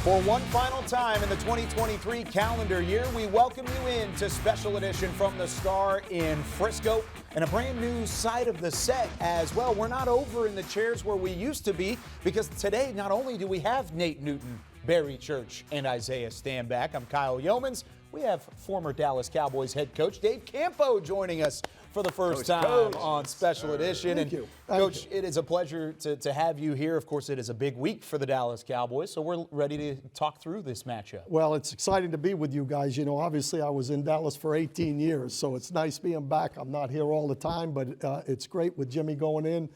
For one final time in the 2023 calendar year, we welcome you into Special Edition from the Star in Frisco and a brand new side of the set as well. We're not over in the chairs where we used to be because today not only do we have Nate Newton, Barry Church, and Isaiah Stanback. I'm Kyle Yeomans. We have former Dallas Cowboys head coach Dave Campo joining us for the first time on Special Edition. Thank you. Coach, it is a pleasure to have you here. Of course, it is a big week for the Dallas Cowboys, so we're ready to talk through this matchup. Well, it's exciting to be with you guys. You know, obviously I was in Dallas for 18 years, so it's nice being back. I'm not here all the time, but it's great with Jimmy going in.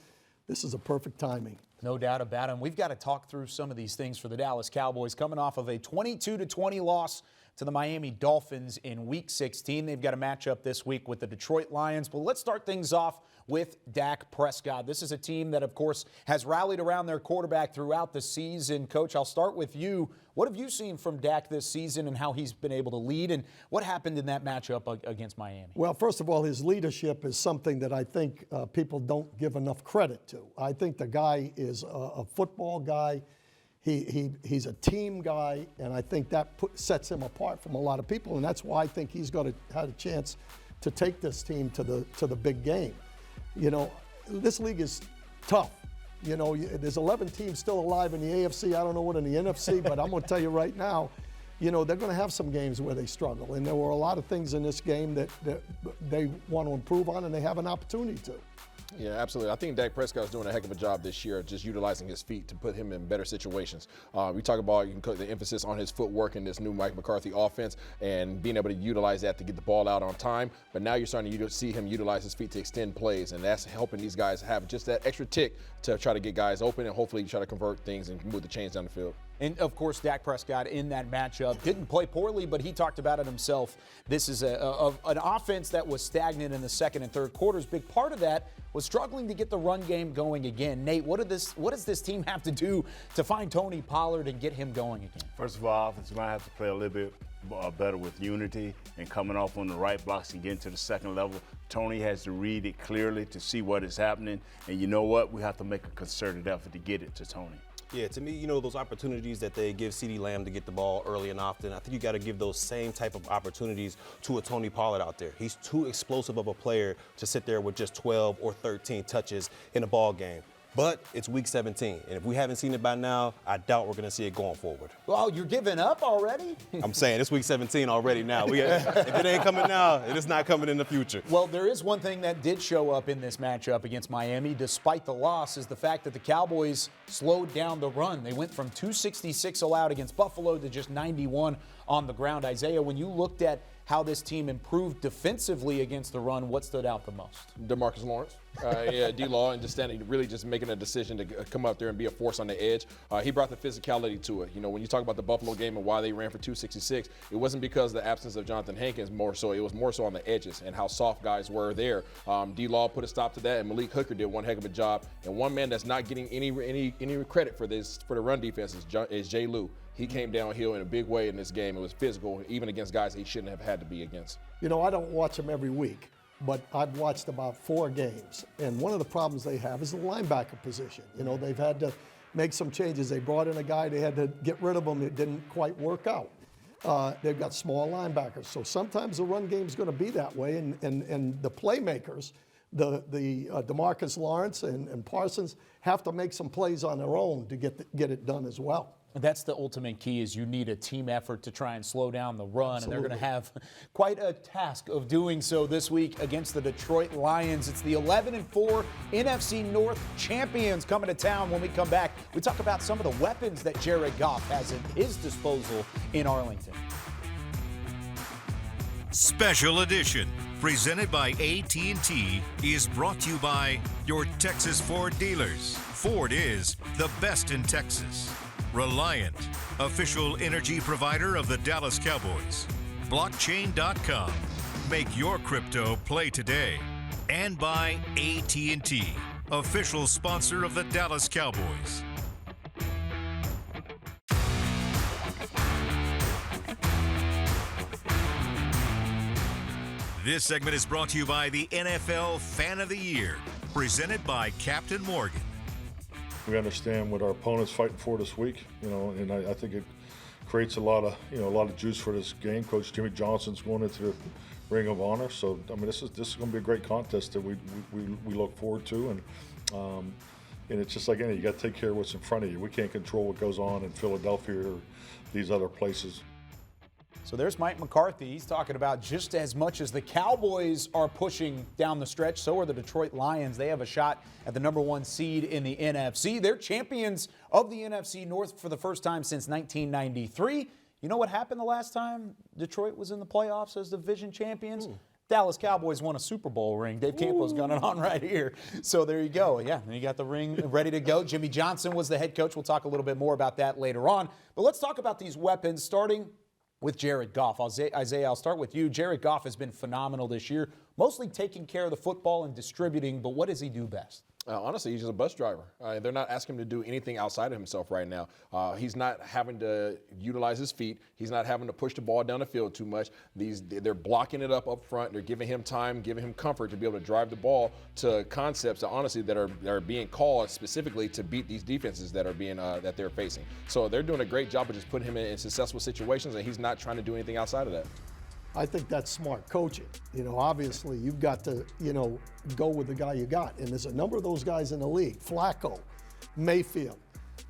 This is a perfect timing. No doubt about it. And we've got to talk through some of these things for the Dallas Cowboys coming off of a 22-20 loss to the Miami Dolphins in Week 16. They've got a matchup this week with the Detroit Lions. But let's start things off with Dak Prescott. This is a team that, of course, has rallied around their quarterback throughout the season. Coach, I'll start with you. What have you seen from Dak this season and how he's been able to lead? And what happened in that matchup against Miami? Well, first of all, his leadership is something that I think people don't give enough credit to. I think the guy is a football guy. He's a team guy, and I think that sets him apart from a lot of people, and that's why I think he's had a chance to take this team to the big game. You know, this league is tough. You know, there's 11 teams still alive in the AFC. I don't know what in the NFC, but I'm going to tell you right now, you know, they're going to have some games where they struggle, and there were a lot of things in this game that they want to improve on, and they have an opportunity to. Yeah, absolutely. I think Dak Prescott's doing a heck of a job this year, just utilizing his feet to put him in better situations. We talk about the emphasis on his footwork in this new Mike McCarthy offense and being able to utilize that to get the ball out on time. But now you're starting to see him utilize his feet to extend plays, and that's helping these guys have just that extra tick to try to get guys open and hopefully try to convert things and move the chains down the field. And, of course, Dak Prescott in that matchup didn't play poorly, but he talked about it himself. This is an offense that was stagnant in the second and third quarters. Big part of that was struggling to get the run game going again. Nate, what does this team have to do to find Tony Pollard and get him going again? First of all, offense might have to play a little bit better with unity and coming off on the right blocks and getting to the second level. Tony has to read it clearly to see what is happening. And you know what? We have to make a concerted effort to get it to Tony. Yeah, to me, you know, those opportunities that they give CeeDee Lamb to get the ball early and often, I think you got to give those same type of opportunities to a Tony Pollard out there. He's too explosive of a player to sit there with just 12 or 13 touches in a ball game. But it's Week 17, and if we haven't seen it by now, I doubt we're going to see it going forward. Well, you're giving up already? I'm saying it's Week 17 already now. If it ain't coming now, it is not coming in the future. Well, there is one thing that did show up in this matchup against Miami, despite the loss, is the fact that the Cowboys slowed down the run. They went from 266 allowed against Buffalo to just 91 on the ground. Isaiah, when you looked at how this team improved defensively against the run, what stood out the most? DeMarcus Lawrence, D-Law, and just making a decision to come up there and be a force on the edge. He brought the physicality to it. You know, when you talk about the Buffalo game and why they ran for 266, it wasn't because of the absence of Jonathan Hankins more so. It was more so on the edges and how soft guys were there. D-Law put a stop to that, and Malik Hooker did one heck of a job. And one man that's not getting any credit for the run defense is Jay Lou. He came downhill in a big way in this game. It was physical, even against guys he shouldn't have had to be against. You know, I don't watch them every week, but I've watched about 4 games. And one of the problems they have is the linebacker position. You know, they've had to make some changes. They brought in a guy, they had to get rid of him. It didn't quite work out. They've got small linebackers. So sometimes the run game is going to be that way. And the playmakers, the DeMarcus Lawrence and Parsons have to make some plays on their own to get it done as well. That's the ultimate key, is you need a team effort to try and slow down the run. Absolutely. And they're going to have quite a task of doing so this week against the Detroit Lions. It's the 11-4 NFC North champions coming to town. When we come back, we talk about some of the weapons that Jared Goff has at his disposal in Arlington. Special Edition, presented by AT&T, is brought to you by your Texas Ford dealers. Ford is the best in Texas. Reliant, official energy provider of the Dallas Cowboys. Blockchain.com. Make your crypto play today. And by AT&T, official sponsor of the Dallas Cowboys. This segment is brought to you by the NFL Fan of the Year, presented by Captain Morgan. We understand what our opponent's fighting for this week, and I think creates a lot of juice for this game. Coach Jimmy Johnson's going into the Ring of Honor, so I mean this is going to be a great contest that we look forward to, and it's just like you got to take care of what's in front of you. We can't control what goes on in Philadelphia or these other places. So there's Mike McCarthy. He's talking about just as much as the Cowboys are pushing down the stretch, so are the Detroit Lions. They have a shot at the #1 seed in the NFC. They're champions of the NFC North for the first time since 1993. You know what happened the last time Detroit was in the playoffs as division champions? Dallas Cowboys won a Super Bowl ring. Dave Campo's got it on right here. So there you go. Yeah, you got the ring ready to go. Jimmy Johnson was the head coach. We'll talk a little bit more about that later on. But let's talk about these weapons, starting with Jared Goff. Isaiah, I'll start with you. Jared Goff has been phenomenal this year, mostly taking care of the football and distributing, but what does he do best? Honestly, he's just a bus driver. They're not asking him to do anything outside of himself right now. He's not having to utilize his feet. He's not having to push the ball down the field too much. They're blocking it up front. They're giving him time, giving him comfort to be able to drive the ball to concepts that honestly that are being called specifically to beat these defenses that are being that they're facing. So they're doing a great job of just putting him in successful situations, and he's not trying to do anything outside of that. I think that's smart coaching. Obviously you've got to, go with the guy you got. And there's a number of those guys in the league. Flacco, Mayfield.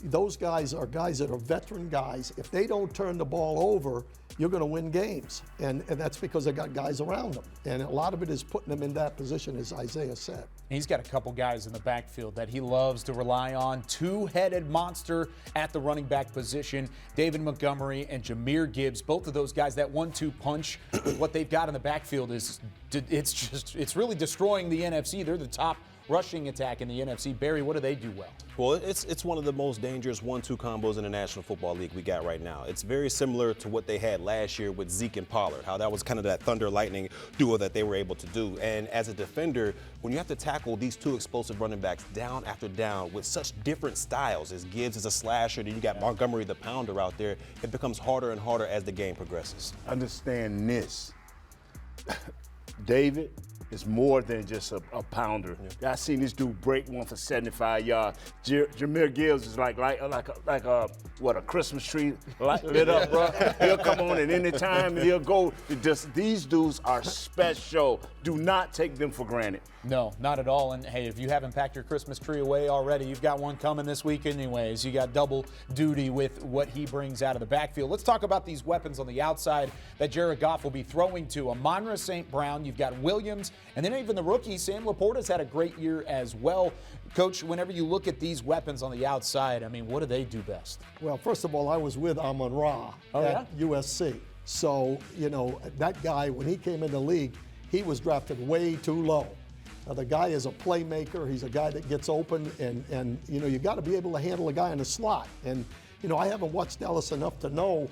Those guys are guys that are veteran guys. If they don't turn the ball over, you're going to win games. And that's because they got guys around them. And a lot of it is putting them in that position, as Isaiah said. He's got a couple guys in the backfield that he loves to rely on. Two-headed monster at the running back position, David Montgomery and Jahmyr Gibbs. Both of those guys, that 1-2 punch with what they've got in the backfield it's really destroying the NFC. They're the top rushing attack in the NFC. Barry, what do they do well? Well, it's one of the most dangerous 1-2 combos in the National Football League we got right now. It's very similar to what they had last year with Zeke and Pollard, how that was kind of that thunder lightning duo that they were able to do. And as a defender, when you have to tackle these two explosive running backs down after down with such different styles, as Gibbs is a slasher, then you got Montgomery the pounder out there, it becomes harder and harder as the game progresses. Understand this. David is more than just a pounder. I seen this dude break one for 75 yards. Jahmyr Gibbs is like a Christmas tree lit up, bro. He'll come on at any time and he'll go. These dudes are special. Do not take them for granted. No, not at all. And hey, if you haven't packed your Christmas tree away already, you've got one coming this week anyways. You got double duty with what he brings out of the backfield. Let's talk about these weapons on the outside that Jared Goff will be throwing to. Amon-Ra St. Brown, you've got Williams, and then even the rookie, Sam Laporta's had a great year as well. Coach, whenever you look at these weapons on the outside, I mean, what do they do best? Well, first of all, I was with Amon-Ra at USC. So, that guy, when he came in the league, he was drafted way too low. The guy is a playmaker. He's a guy that gets open, and you got to be able to handle a guy in the slot. And, I haven't watched Dallas enough to know,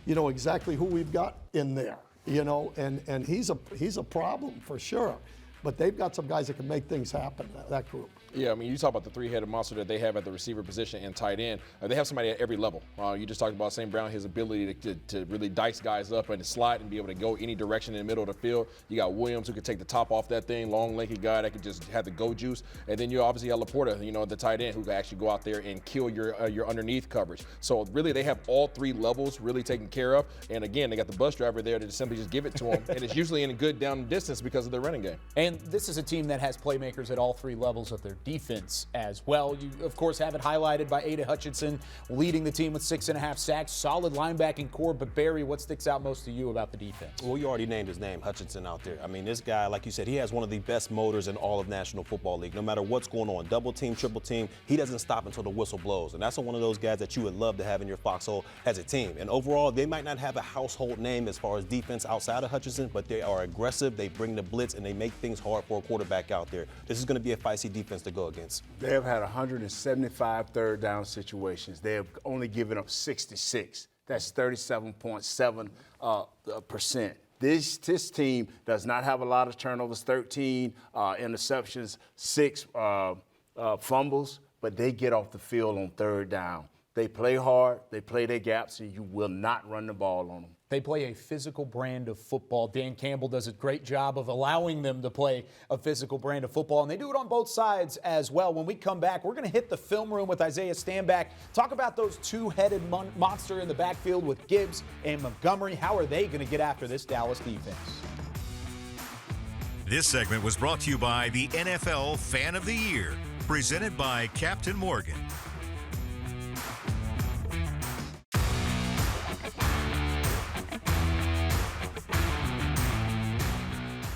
exactly who we've got in there, and he's a problem for sure. But they've got some guys that can make things happen, that group. Yeah, I mean, you talk about the three-headed monster that they have at the receiver position and tight end. They have somebody at every level. You just talked about St. Brown, his ability to really dice guys up and to slide and be able to go any direction in the middle of the field. You got Williams, who could take the top off that thing, long, lanky guy that could just have the go juice. And then you obviously have Laporta, the tight end, who can actually go out there and kill your underneath coverage. So really, they have all three levels really taken care of. And again, they got the bus driver there to simply just give it to them. And it's usually in a good down distance because of their running game. And this is a team that has playmakers at all three levels of their defense as well. You, of course, have it highlighted by Ada Hutchinson leading the team with 6.5 sacks. Solid linebacking core. But Barry, what sticks out most to you about the defense? Well, you already named his name, Hutchinson, out there. I mean, this guy, like you said, he has one of the best motors in all of National Football League. No matter what's going on, double team, triple team, he doesn't stop until the whistle blows. And that's one of those guys that you would love to have in your foxhole as a team. And overall, they might not have a household name as far as defense outside of Hutchinson, but they are aggressive. They bring the blitz, and they make things hard for a quarterback out there. This is going to be a feisty defense to go against. They have had 175 third down situations. They have only given up 66. That's 37.7%. This team does not have a lot of turnovers, 13 interceptions, 6 fumbles, but they get off the field on third down. They play hard, they play their gaps, and you will not run the ball on them. They play a physical brand of football. Dan Campbell does a great job of allowing them to play a physical brand of football, and they do it on both sides as well. When we come back, we're going to hit the film room with Isaiah Stanback, talk about those two-headed monster in the backfield with Gibbs and Montgomery. How are they going to get after this Dallas defense? This segment was brought to you by the NFL Fan of the Year, presented by Captain Morgan.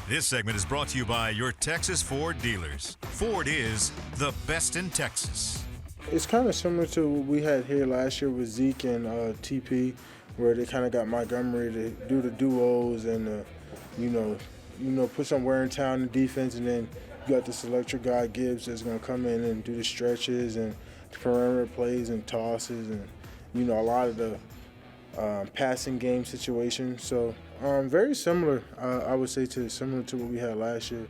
This segment is brought to you by your Texas Ford dealers. Ford is the best in Texas. It's kind of similar to what we had here last year with Zeke and TP, where they kind of got Montgomery to do the duos and, put some wear and tear on the defense, and then you got this electric guy, Gibbs, that's going to come in and do the stretches and perimeter plays and tosses and, a lot of the passing game situations. So very similar, I would say, similar to what we had last year.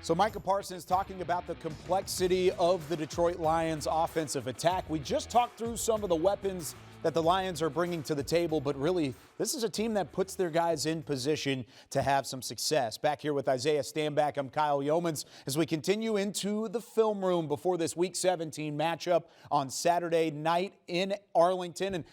So Micah Parsons talking about the complexity of the Detroit Lions offensive attack. We just talked through some of the weapons that the Lions are bringing to the table, but really, this is a team that puts their guys in position to have some success. Back here with Isaiah Stanback, I'm Kyle Yeomans as we continue into the film room before this Week 17 matchup on Saturday night in Arlington. And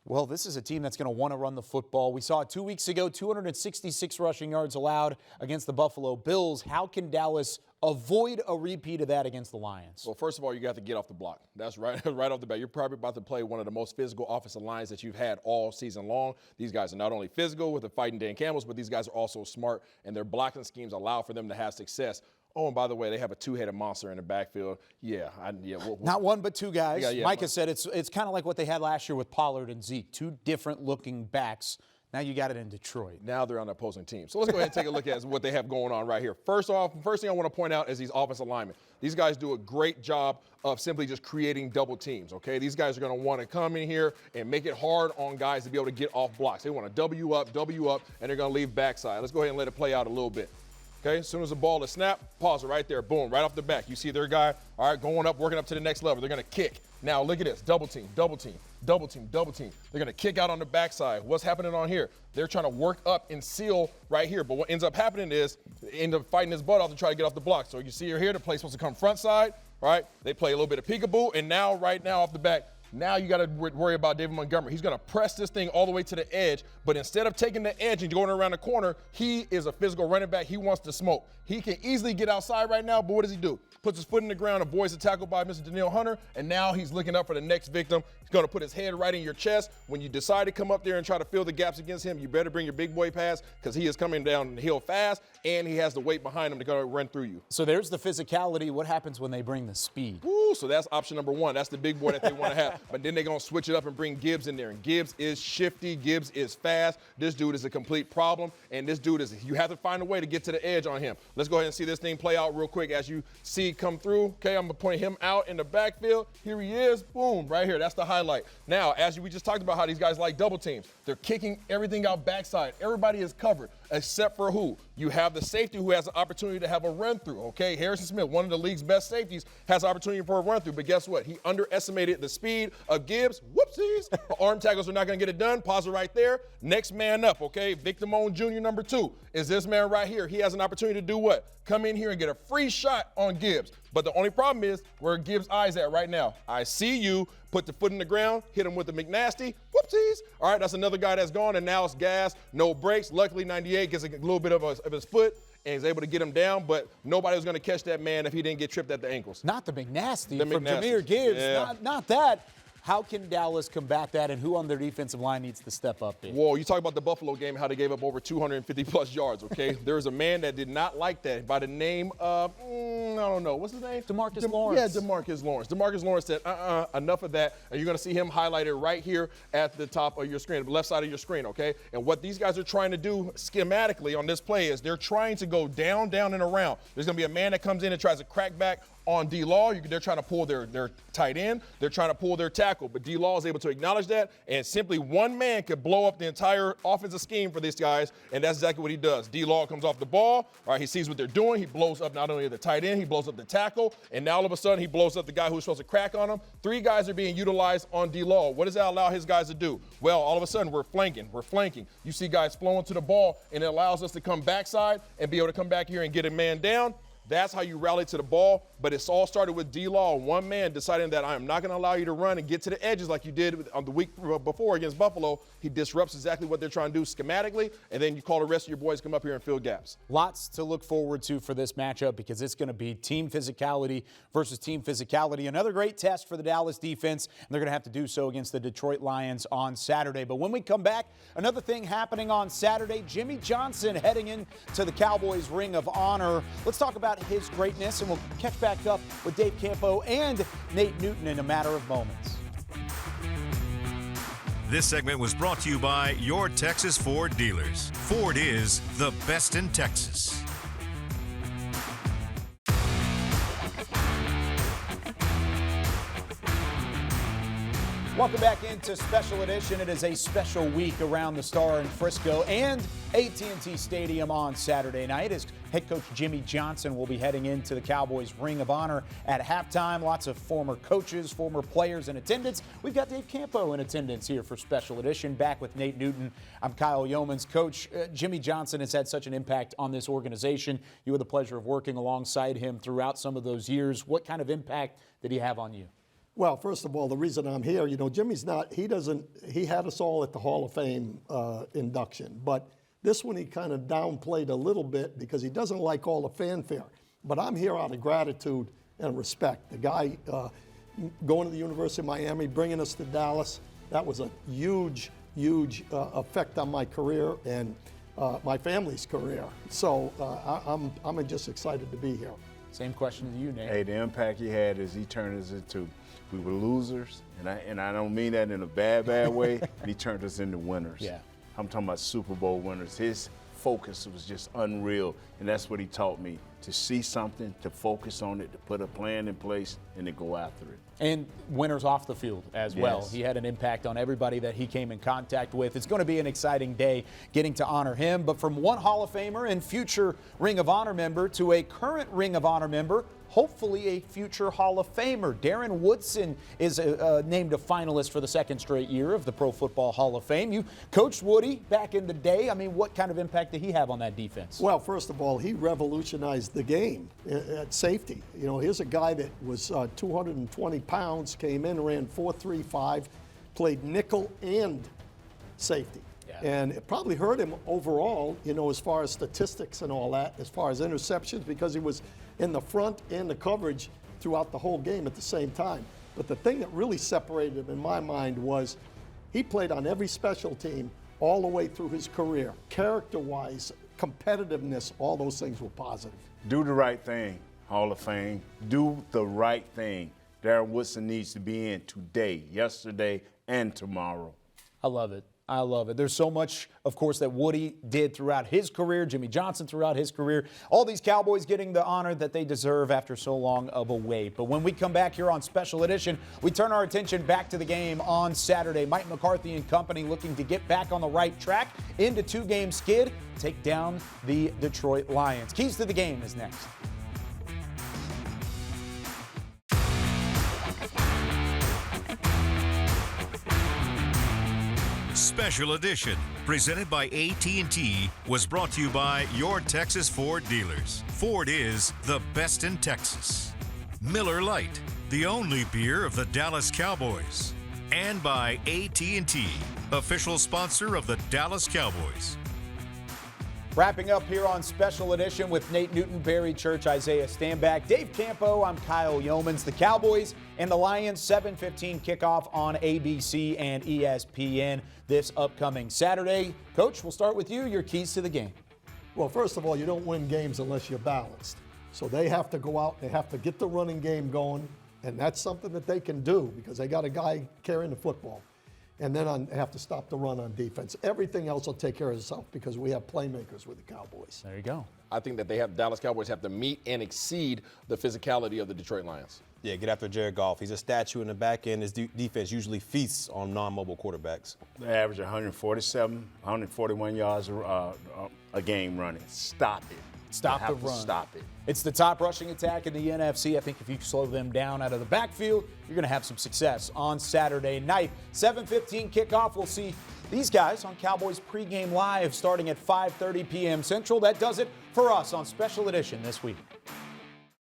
well, this is a team that's going to want to run the football. We saw it 2 weeks ago, 266 rushing yards allowed against the Buffalo Bills. How can Dallas avoid a repeat of that against the Lions? Well, first of all, you got to get off the block. That's right off the bat. You're probably about to play one of the most physical offensive lines that you've had all season long. These guys are not only physical with the fighting Dan Campbells, but these guys are also smart, and their blocking schemes allow for them to have success. Oh, and by the way, they have a two-headed monster in the backfield. Not one, but two guys. Yeah, Micah said it's kind of like what they had last year with Pollard and Zeke, two different-looking backs. Now you got it in Detroit. Now they're on the opposing team. So let's go ahead and take a look at what they have going on right here. First thing I want to point out is these offensive linemen. These guys do a great job of simply just creating double teams, okay? These guys are going to want to come in here and make it hard on guys to be able to get off blocks. They want to W up, and they're going to leave backside. Let's go ahead and let it play out a little bit. Okay, as soon as the ball is snapped, pause it right there. Boom, right off the back. You see their guy, all right, going up, working up to the next level. They're going to kick. Now, look at this. Double team, double team, double team, double team. They're going to kick out on the backside. What's happening on here? They're trying to work up and seal right here. But what ends up happening is they end up fighting his butt off to try to get off the block. So you see here, the play's supposed to come front side, right? They play a little bit of peekaboo, and now, right now, off the back, now you got to worry about David Montgomery. He's going to press this thing all the way to the edge, but instead of taking the edge and going around the corner, he is a physical running back. He wants to smoke. He can easily get outside right now, but what does he do? Puts his foot in the ground, avoids the tackle by Mr. Danielle Hunter, and now he's looking up for the next victim. He's going to put his head right in your chest. When you decide to come up there and try to fill the gaps against him, you better bring your big boy pass because he is coming down the hill fast, and he has the weight behind him to go run through you. So there's the physicality. What happens when they bring the speed? Ooh, so that's option number one. That's the big boy that they want to have. But then they're going to switch it up and bring Gibbs in there. And Gibbs is shifty. Gibbs is fast. This dude is a complete problem. And this dude you have to find a way to get to the edge on him. Let's go ahead and see this thing play out real quick as you see come through. Okay, I'm going to point him out in the backfield. Here he is. Boom, right here. That's the highlight. Now, as we just talked about how these guys like double teams, they're kicking everything out backside. Everybody is covered except for who? You have the safety who has the opportunity to have a run through, okay? Harrison Smith, one of the league's best safeties, has an opportunity for a run through, but guess what? He underestimated the speed of Gibbs. Whoopsies. Arm tackles are not going to get it done. Pause it right there. Next man up, okay? Victor Moan Jr., number 2, is this man right here. He has an opportunity to do what? Come in here and get a free shot on Gibbs. But the only problem is where Gibbs' eyes at right now. I see you. Put the foot in the ground, hit him with the McNasty. Whoopsies. All right, that's another guy that's gone, and now it's gas, no brakes. Luckily, 98 gets a little bit of his foot and is able to get him down, but nobody was going to catch that man if he didn't get tripped at the ankles. Not the McNasty from Jahmyr Gibbs. Yeah. Not that. How can Dallas combat that, and who on their defensive line needs to step up there? Whoa, you talk about the Buffalo game, how they gave up over 250-plus yards, okay? There's a man that did not like that by the name of, I don't know, what's his name? DeMarcus Lawrence. Yeah, DeMarcus Lawrence. DeMarcus Lawrence said, enough of that. And you're going to see him highlighted right here at the top of your screen, the left side of your screen, okay? And what these guys are trying to do schematically on this play is they're trying to go down, and around. There's going to be a man that comes in and tries to crack back on D-Law. They're trying to pull their tight end. They're trying to pull their tackle. But D-Law is able to acknowledge that, and simply one man could blow up the entire offensive scheme for these guys, and that's exactly what he does. D-Law comes off the ball. All right, he sees what they're doing. He blows up not only the tight end, he blows up the tackle, and now all of a sudden he blows up the guy who's supposed to crack on him. 3 guys are being utilized on D-Law. What does that allow his guys to do? Well, all of a sudden we're flanking. You see guys flowing to the ball, and it allows us to come backside and be able to come back here and get a man down. That's how you rally to the ball, but it's all started with D-Law, one man deciding that I am not going to allow you to run and get to the edges like you did on the week before against Buffalo. He disrupts exactly what they're trying to do schematically, and then you call the rest of your boys come up here and fill gaps. Lots to look forward to for this matchup because it's going to be team physicality versus team physicality. Another great test for the Dallas defense, and they're going to have to do so against the Detroit Lions on Saturday. But when we come back, another thing happening on Saturday, Jimmy Johnson heading into the Cowboys Ring of Honor. Let's talk about his greatness, and we'll catch back up with Dave Campo and Nate Newton in a matter of moments. This segment was brought to you by your Texas Ford dealers. Ford is the best in Texas. Welcome back into Special Edition. It is a special week around the Star in Frisco and AT&T Stadium on Saturday night as head coach Jimmy Johnson will be heading into the Cowboys Ring of Honor at halftime. Lots of former coaches, former players in attendance. We've got Dave Campo in attendance here for Special Edition. Back with Nate Newton. I'm Kyle Yeomans. Coach, Jimmy Johnson has had such an impact on this organization. You had the pleasure of working alongside him throughout some of those years. What kind of impact did he have on you? Well, first of all, the reason I'm here, Jimmy's he had us all at the Hall of Fame induction, but this one he kind of downplayed a little bit because he doesn't like all the fanfare. But I'm here out of gratitude and respect. The guy going to the University of Miami, bringing us to Dallas, that was a huge effect on my career and my family's career. So I'm just excited to be here. Same question to you, Nate. Hey, the impact he had is he turned us into, we were losers, and I don't mean that in a bad way. He turned us into winners. Yeah. I'm talking about Super Bowl winners. His focus was just unreal, and that's what he taught me, to see something, to focus on it, to put a plan in place, and to go after it. And winners off the field as well. Yes. He had an impact on everybody that he came in contact with. It's going to be an exciting day getting to honor him. But from one Hall of Famer and future Ring of Honor member to a current Ring of Honor member, hopefully a future Hall of Famer. Darren Woodson is named a finalist for the second straight year of the Pro Football Hall of Fame. You coached Woody back in the day. I mean, what kind of impact did he have on that defense? Well, first of all, he revolutionized the game at safety. Here's a guy that was 220 pounds, came in, ran 4.35, played nickel and safety. Yeah. And it probably hurt him overall, as far as statistics and all that, as far as interceptions, because he was in the front and the coverage throughout the whole game at the same time. But the thing that really separated him in my mind was he played on every special team all the way through his career. Character-wise, competitiveness, all those things were positive. Do the right thing, Hall of Fame. Do the right thing. Darren Woodson needs to be in today, yesterday, and tomorrow. I love it. I love it. There's so much, of course, that Woody did throughout his career, Jimmy Johnson throughout his career. All these Cowboys getting the honor that they deserve after so long of a wait. But when we come back here on Special Edition, we turn our attention back to the game on Saturday. Mike McCarthy and company looking to get back on the right track into two-game skid, take down the Detroit Lions. Keys to the game is next. Special Edition, presented by AT&T, was brought to you by your Texas Ford dealers. Ford is the best in Texas. Miller Lite, the only beer of the Dallas Cowboys. And by AT&T, official sponsor of the Dallas Cowboys. Wrapping up here on Special Edition with Nate Newton, Barry Church, Isaiah Stanback, Dave Campo, I'm Kyle Yeomans. The Cowboys and the Lions, 7:15 kickoff on ABC and ESPN this upcoming Saturday. Coach, we'll start with you. Your keys to the game. Well, first of all, you don't win games unless you're balanced. So they have to go out, they have to get the running game going, and that's something that they can do because they got a guy carrying the football. and then have to stop the run on defense. Everything else will take care of itself because we have playmakers with the Cowboys. There you go. I think that Dallas Cowboys have to meet and exceed the physicality of the Detroit Lions. Yeah, get after Jared Goff. He's a statue in the back end. His defense usually feasts on non-mobile quarterbacks. They average 147, 141 yards a game running. Stop it. Stop the You have to run. Stop it. It's the top rushing attack in the NFC. I think if you slow them down out of the backfield, you're going to have some success on Saturday night. 7:15 kickoff. We'll see these guys on Cowboys pregame live starting at 5:30 p.m. Central. That does it for us on Special Edition this week.